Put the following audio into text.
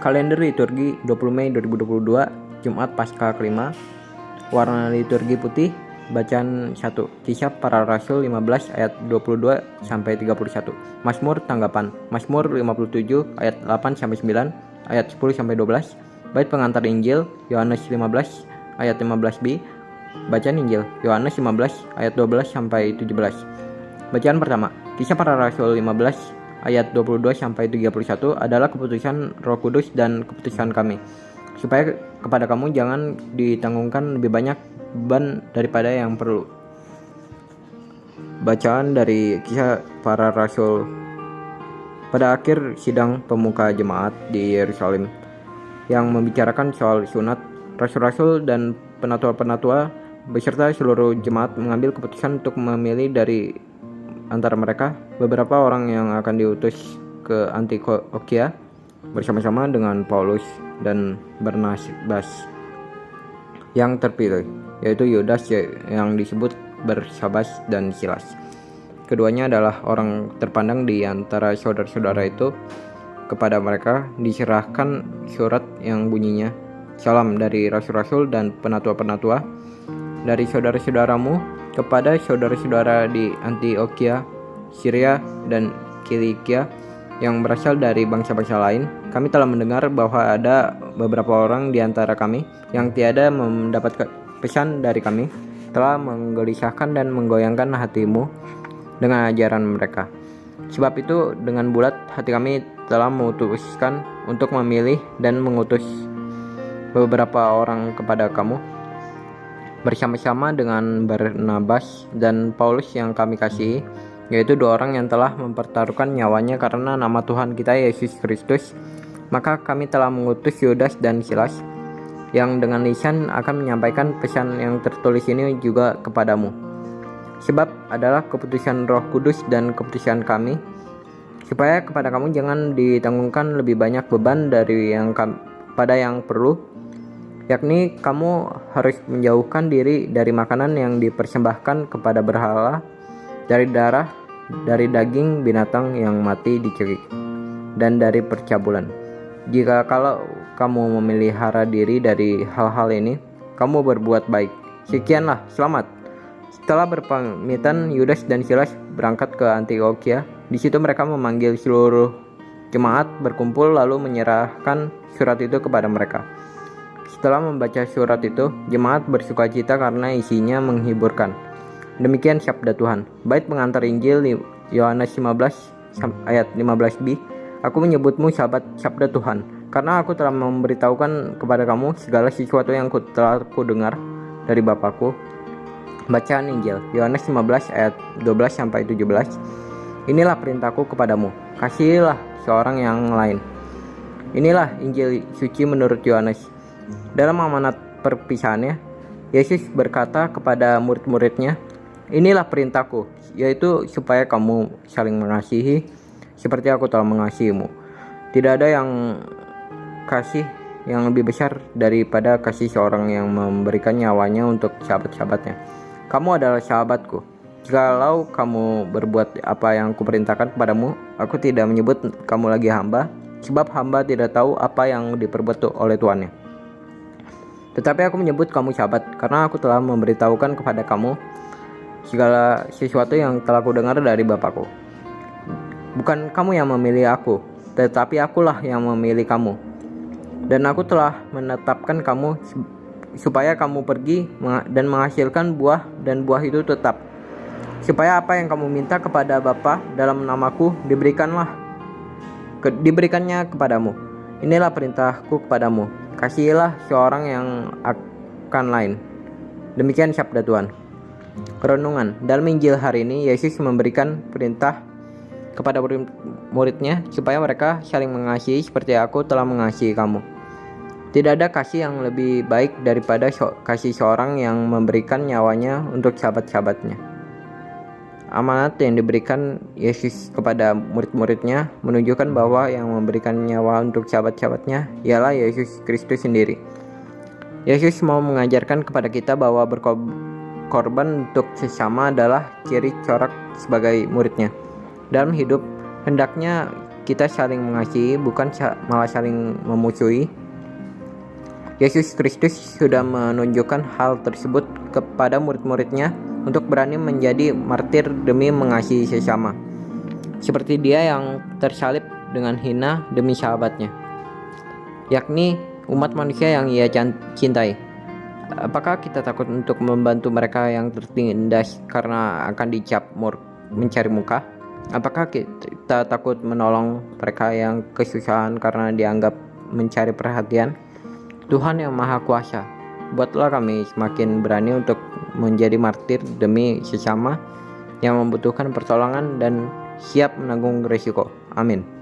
Kalender liturgi 20 Mei 2022, Jumat Paskah kelima. Warna liturgi putih. Bacaan 1. Kisah Para Rasul 15 ayat 22 sampai 31. Mazmur tanggapan. Mazmur 57 ayat 8 sampai 9, ayat 10 sampai 12. Bait pengantar Injil Yohanes 15 ayat 15b. Bacaan Injil Yohanes 15 ayat 12 sampai 17. Bacaan pertama. Kisah Para Rasul 15 ayat 22 sampai 31 adalah keputusan Roh Kudus dan keputusan kami, supaya kepada kamu jangan ditanggungkan lebih banyak beban daripada yang perlu. Bacaan dari Kisah Para Rasul. Pada akhir sidang pemuka jemaat di Yerusalem yang membicarakan soal sunat, rasul-rasul dan penatua-penatua beserta seluruh jemaat mengambil keputusan untuk memilih dari antara mereka beberapa orang yang akan diutus ke Antiokhia bersama-sama dengan Paulus dan Barnabas yang terpilih, yaitu Yudas yang disebut Barsabas dan Silas. Keduanya adalah orang terpandang di antara saudara-saudara itu. Kepada mereka diserahkan surat yang bunyinya, "Salam dari rasul-rasul dan penatua-penatua dari saudara-saudaramu kepada saudara-saudara di Antiokhia, Syria, dan Kilikia yang berasal dari bangsa-bangsa lain. Kami telah mendengar bahwa ada beberapa orang di antara kami yang tiada mendapat pesan dari kami, telah menggelisahkan dan menggoyangkan hatimu dengan ajaran mereka. Sebab itu dengan bulat hati kami telah memutuskan untuk memilih dan mengutus beberapa orang kepada kamu, bersama-sama dengan Barnabas dan Paulus yang kami kasihi, yaitu dua orang yang telah mempertaruhkan nyawanya karena nama Tuhan kita Yesus Kristus. Maka kami telah mengutus Yudas dan Silas, yang dengan lisan akan menyampaikan pesan yang tertulis ini juga kepadamu. Sebab adalah keputusan Roh Kudus dan keputusan kami, supaya kepada kamu jangan ditanggungkan lebih banyak beban dari yang pada yang perlu, yakni kamu harus menjauhkan diri dari makanan yang dipersembahkan kepada berhala, dari darah, dari daging binatang yang mati dicekik, dan dari percabulan. Jika kalau kamu memelihara diri dari hal-hal ini, kamu berbuat baik. Sekianlah, selamat." Setelah berpamitan, Yudas dan Silas berangkat ke Antiokhia. Di situ mereka memanggil seluruh jemaat berkumpul lalu menyerahkan surat itu kepada mereka. Setelah membaca surat itu, jemaat bersukacita karena isinya menghiburkan. Demikian sabda Tuhan. Bait pengantar Injil Yohanes 15 ayat 15b. Aku menyebutmu sahabat sabda Tuhan, karena aku telah memberitahukan kepada kamu segala sesuatu yang telah kudengar dari Bapakku. Bacaan Injil Yohanes 15 ayat 12 sampai 17. Inilah perintahku kepadamu, kasihilah seorang yang lain. Inilah Injil suci menurut Yohanes. Dalam amanat perpisahannya, Yesus berkata kepada murid-muridnya, "Inilah perintahku, yaitu supaya kamu saling mengasihi seperti aku telah mengasihimu. Tidak ada yang kasih yang lebih besar daripada kasih seorang yang memberikan nyawanya untuk sahabat-sahabatnya. Kamu adalah sahabatku, jikalau kamu berbuat apa yang kuperintahkan kepadamu. Aku tidak menyebut kamu lagi hamba, sebab hamba tidak tahu apa yang diperbuat oleh tuannya. Tetapi aku menyebut kamu sahabat, karena aku telah memberitahukan kepada kamu segala sesuatu yang telah kudengar dari Bapakku. Bukan kamu yang memilih aku, tetapi akulah yang memilih kamu. Dan aku telah menetapkan kamu supaya kamu pergi dan menghasilkan buah, dan buah itu tetap, supaya apa yang kamu minta kepada Bapa dalam namaku diberikannya kepadamu. Inilah perintahku kepadamu, kasihilah seorang yang akan lain." Demikian sabda Tuhan. Renungan. Dalam Injil hari ini, Yesus memberikan perintah kepada murid-muridnya supaya mereka saling mengasihi seperti aku telah mengasihi kamu. Tidak ada kasih yang lebih baik daripada kasih seorang yang memberikan nyawanya untuk sahabat-sahabatnya. Amanat yang diberikan Yesus kepada murid-muridnya menunjukkan bahwa yang memberikan nyawa untuk sahabat-sahabatnya ialah Yesus Kristus sendiri. Yesus mau mengajarkan kepada kita bahwa berkorban untuk sesama adalah ciri corak sebagai muridnya. Dalam hidup, hendaknya kita saling mengasihi, bukan malah saling memusuhi. Yesus Kristus sudah menunjukkan hal tersebut kepada murid-muridnya untuk berani menjadi martir demi mengasihi sesama, seperti Dia yang tersalib dengan hina demi sahabatnya, yakni umat manusia yang Ia cintai. Apakah kita takut untuk membantu mereka yang tertindas karena akan dicap mencari muka? Apakah kita takut menolong mereka yang kesusahan karena dianggap mencari perhatian? Tuhan yang Maha Kuasa, buatlah kami semakin berani untuk menjadi martir demi sesama yang membutuhkan pertolongan dan siap menanggung risiko. Amin.